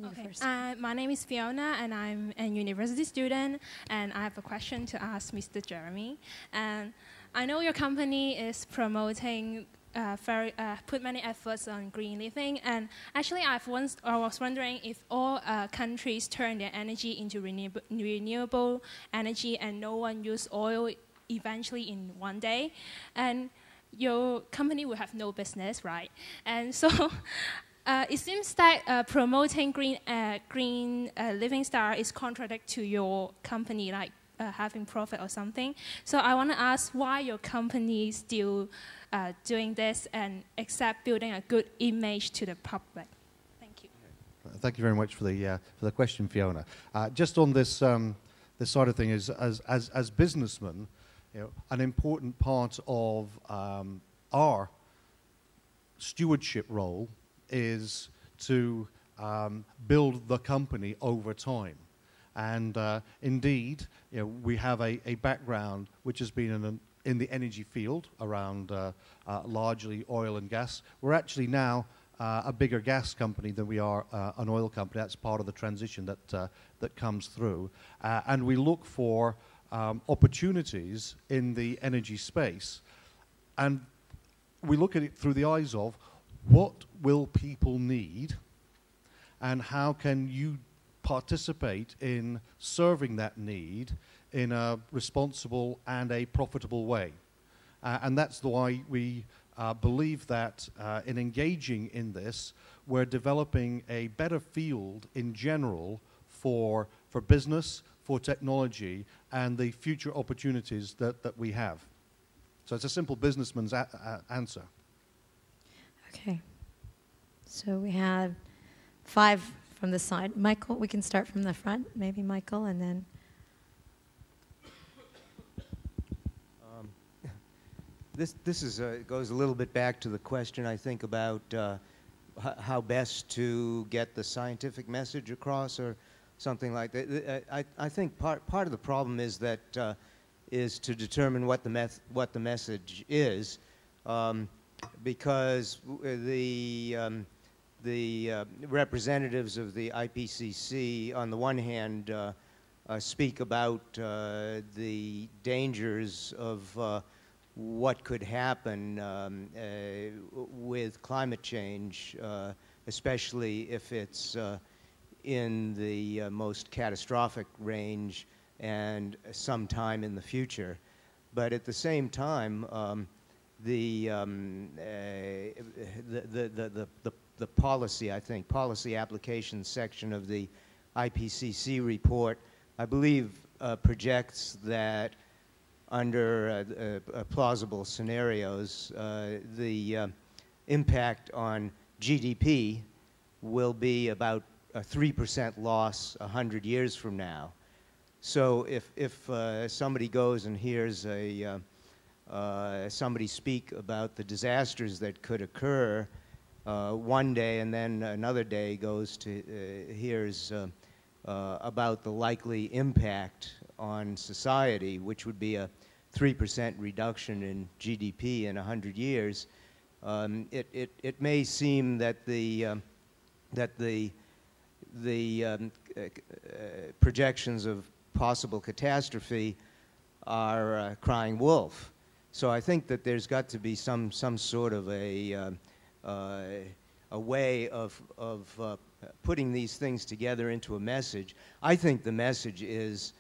Okay. My name is Fiona, and I'm a university student, and I have a question to ask Mr. Jeremy. And I know your company is promoting put many efforts on green living, and actually I was wondering if all countries turn their energy into renewable energy and no one use oil eventually in one day, and your company will have no business, right? And so it seems that promoting green living style is contradict to your company, like having profit or something. So I want to ask why your company is still doing this and accept building a good image to the public. Thank you. Thank you very much for the question, Fiona. Just on this this side of thing is as businessmen, you know, an important part of our stewardship role is to build the company over time. And indeed, you know, we have a background which has been in the energy field around largely oil and gas. We're actually now a bigger gas company than we are an oil company. That's part of the transition that comes through. And we look for opportunities in the energy space. And we look at it through the eyes of what will people need and how can you participate in serving that need in a responsible and a profitable way. And that's why we believe that in engaging in this, we're developing a better field in general for business, for technology, and the future opportunities that we have. So it's a simple businessman's answer. Okay. So we have 5 from the side. Michael, we can start from the front. Maybe Michael, and then... This is goes a little bit back to the question, I think, about how best to get the scientific message across, or something like that. I think part of the problem is that is to determine what the message is, because the representatives of the IPCC, on the one hand, speak about the dangers of what could happen with climate change, especially if it's in the most catastrophic range and sometime in the future. But at the same time, the policy, I think, policy applications section of the IPCC report, I believe, projects that under plausible scenarios, the impact on GDP will be about a 3% loss 100 years from now. So if somebody goes and hears somebody speak about the disasters that could occur one day, and then another day goes to hears about the likely impact on society, which would be a 3% reduction in GDP in 100 years, it may seem that the projections of possible catastrophe are crying wolf. So I think that there's got to be some sort of a way of putting these things together into a message. I think the message is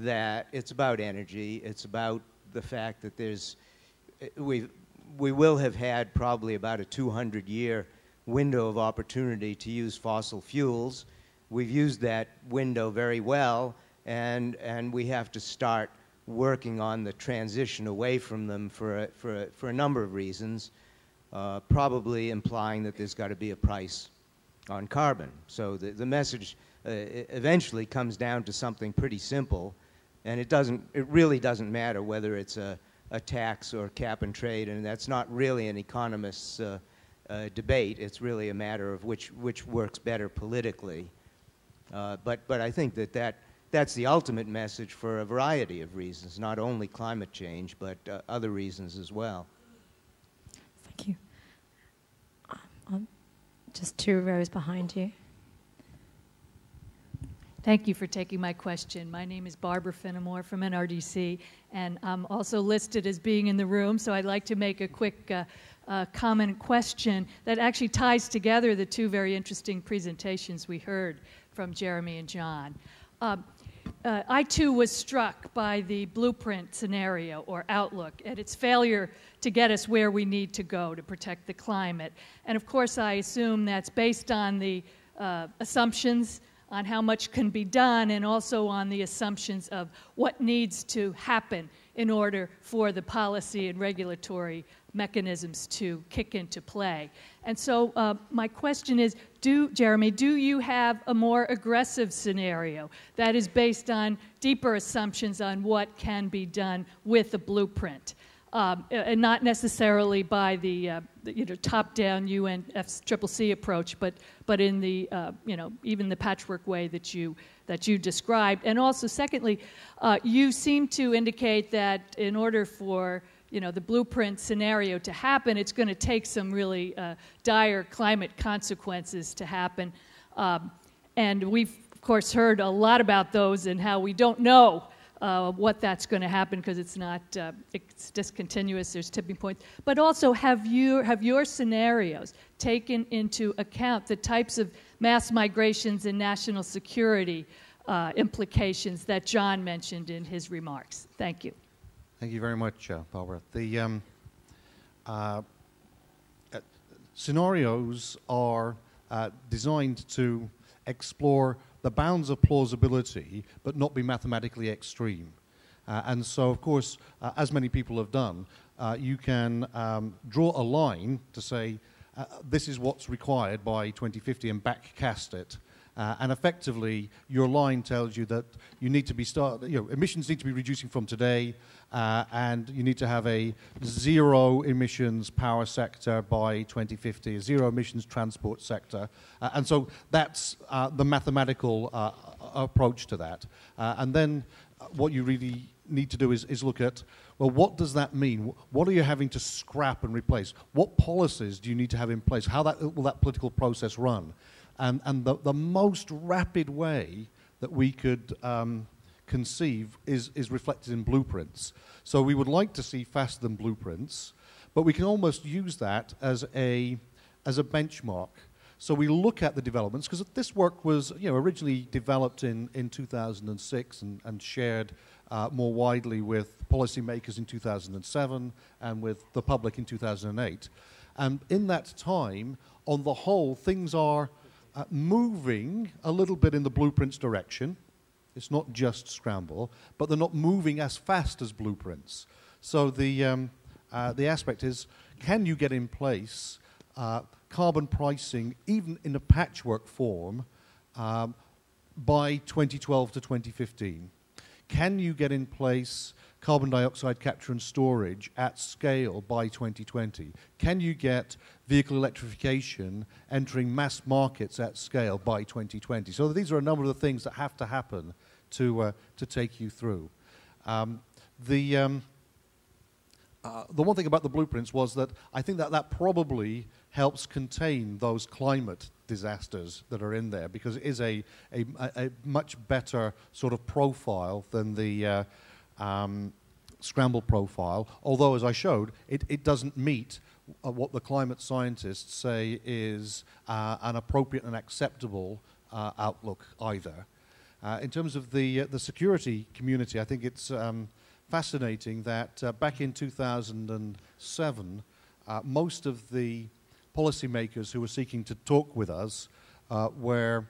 that it's about energy. It's about the fact that we will have had probably about a 200-year window of opportunity to use fossil fuels. We've used that window very well, and we have to start working on the transition away from them for a number of reasons, probably implying that there's got to be a price on carbon. So the message eventually comes down to something pretty simple, and it really doesn't matter whether it's a tax or cap and trade, and that's not really an economist's debate. It's really a matter of which works better politically. But I think that's the ultimate message for a variety of reasons, not only climate change, but other reasons as well. Thank you. Just 2 rows behind you. Thank you for taking my question. My name is Barbara Finnemore from NRDC, and I'm also listed as being in the room, so I'd like to make a quick comment and question that actually ties together the two very interesting presentations we heard from Jeremy and John. I too was struck by the blueprint scenario or outlook and its failure to get us where we need to go to protect the climate. And of course I assume that's based on the assumptions on how much can be done and also on the assumptions of what needs to happen in order for the policy and regulatory mechanisms to kick into play. And so my question is, Jeremy, do you have a more aggressive scenario that is based on deeper assumptions on what can be done with the blueprint? And not necessarily by the top-down UNFCCC approach, but in the even the patchwork way that you described. And also, secondly, you seem to indicate that in order for the blueprint scenario to happen, it's going to take some really dire climate consequences to happen. And we've, of course, heard a lot about those and how we don't know what that's going to happen because it's not, it's discontinuous, there's tipping points. But also, have your scenarios taken into account the types of mass migrations and national security implications that John mentioned in his remarks? Thank you. Thank you very much, Barbara. The scenarios are designed to explore the bounds of plausibility, but not be mathematically extreme. And so, of course, as many people have done, you can draw a line to say, this is what's required by 2050 and backcast it. And effectively, your line tells you that you need to be emissions need to be reducing from today, and you need to have a zero emissions power sector by 2050, a zero emissions transport sector. And so that's the mathematical approach to that. And then what you really need to do is look at, well, what does that mean? What are you having to scrap and replace? What policies do you need to have in place? How will that political process run? And the most rapid way that we could conceive is reflected in blueprints. So we would like to see faster than blueprints, but we can almost use that as a benchmark. So we look at the developments, because this work was originally developed in 2006 and shared more widely with policymakers in 2007 and with the public in 2008. And in that time, on the whole, things are moving a little bit in the blueprints direction. It's not just scramble, but they're not moving as fast as blueprints. So the aspect is, can you get in place carbon pricing, even in a patchwork form, by 2012 to 2015? Can you get in place carbon dioxide capture and storage at scale by 2020? Can you get vehicle electrification entering mass markets at scale by 2020? So these are a number of the things that have to happen to take you through. The one thing about the blueprints was that I think that probably helps contain those climate disasters that are in there, because it is a much better sort of profile than the scramble profile, although, as I showed, it doesn't meet what the climate scientists say is an appropriate and acceptable outlook either. In terms of the security community, I think it's fascinating that back in 2007, most of the policymakers who were seeking to talk with us were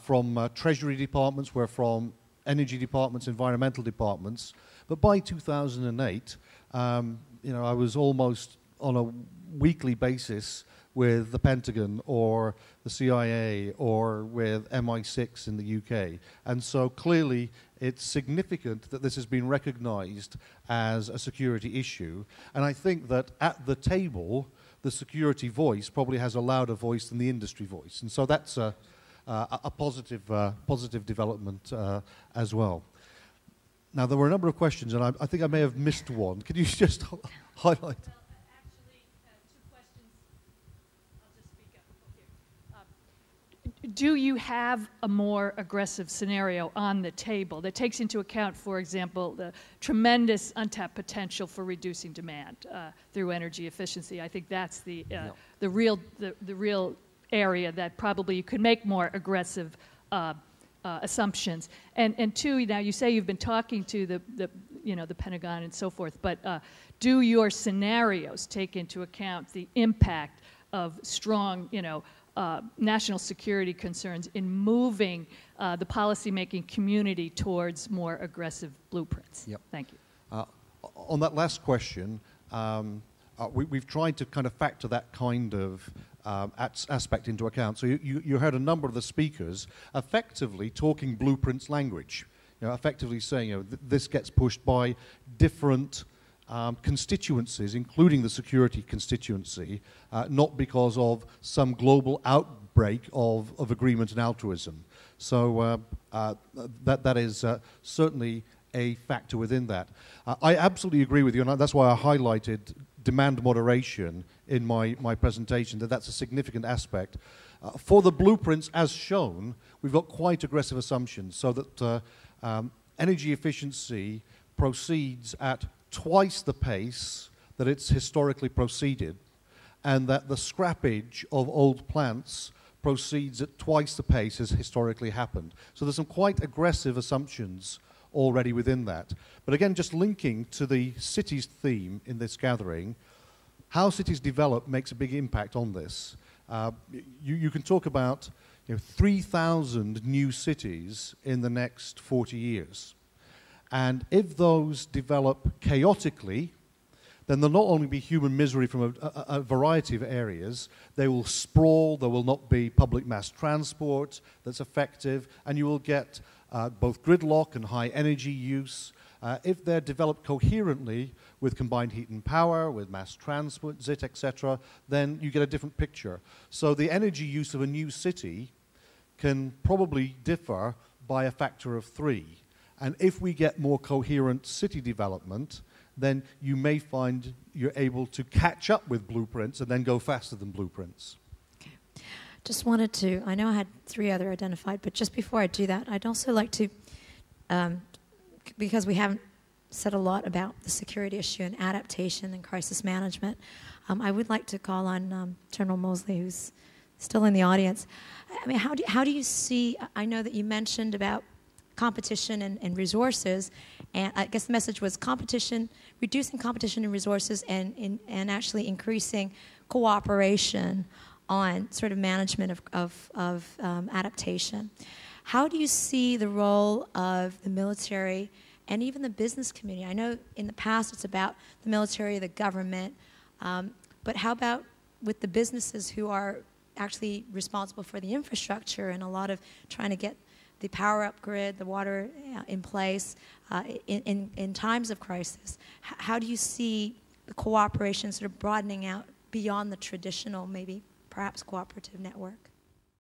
from Treasury departments, were from energy departments, environmental departments. But by 2008, I was almost on a weekly basis with the Pentagon or the CIA or with MI6 in the UK. And so clearly it's significant that this has been recognized as a security issue. And I think that at the table, the security voice probably has a louder voice than the industry voice. And so that's a positive development as well. Now, there were a number of questions, and I think I may have missed one. Could you just highlight? Well, actually, two questions. I'll just speak up. do you have a more aggressive scenario on the table that takes into account, for example, the tremendous untapped potential for reducing demand through energy efficiency? I think that's the real area that probably you could make more aggressive assumptions. And two, now you say you've been talking to the Pentagon and so forth, but do your scenarios take into account the impact of strong, national security concerns in moving the policymaking community towards more aggressive blueprints? Yep. Thank you. On that last question, we've tried to kind of factor that kind of aspect into account. So you heard a number of the speakers effectively talking blueprints language, effectively saying, this gets pushed by different constituencies, including the security constituency, not because of some global outbreak of agreement and altruism. So that is certainly a factor within that. I absolutely agree with you, and that's why I highlighted demand moderation in my presentation, that's a significant aspect. For the blueprints as shown, we've got quite aggressive assumptions, so that energy efficiency proceeds at twice the pace that it's historically proceeded, and that the scrappage of old plants proceeds at twice the pace as historically happened. So there's some quite aggressive assumptions already within that. But again, just linking to the cities theme in this gathering, how cities develop makes a big impact on this. You can talk about 3,000 new cities in the next 40 years. And if those develop chaotically, then there'll not only be human misery from a variety of areas, they will sprawl, there will not be public mass transport that's effective, and you will get both gridlock and high energy use. If they're developed coherently with combined heat and power, with mass transit, etc., then you get a different picture. So the energy use of a new city can probably differ by a factor of 3. And if we get more coherent city development, then you may find you're able to catch up with blueprints and then go faster than blueprints. Okay. Just wanted to, I know I had 3 other identified, but just before I do that, I'd also like to, because we haven't said a lot about the security issue and adaptation and crisis management, I would like to call on General Mosley, who's still in the audience. I mean, how do you see, I know that you mentioned about competition and resources, and I guess the message was competition, reducing competition and resources, and actually increasing cooperation on sort of management of adaptation. How do you see the role of the military and even the business community? I know in the past it's about the military, the government, but how about with the businesses who are actually responsible for the infrastructure and a lot of trying to get the power up grid, the water in place in times of crisis? How do you see the cooperation sort of broadening out beyond the traditional, maybe perhaps cooperative network?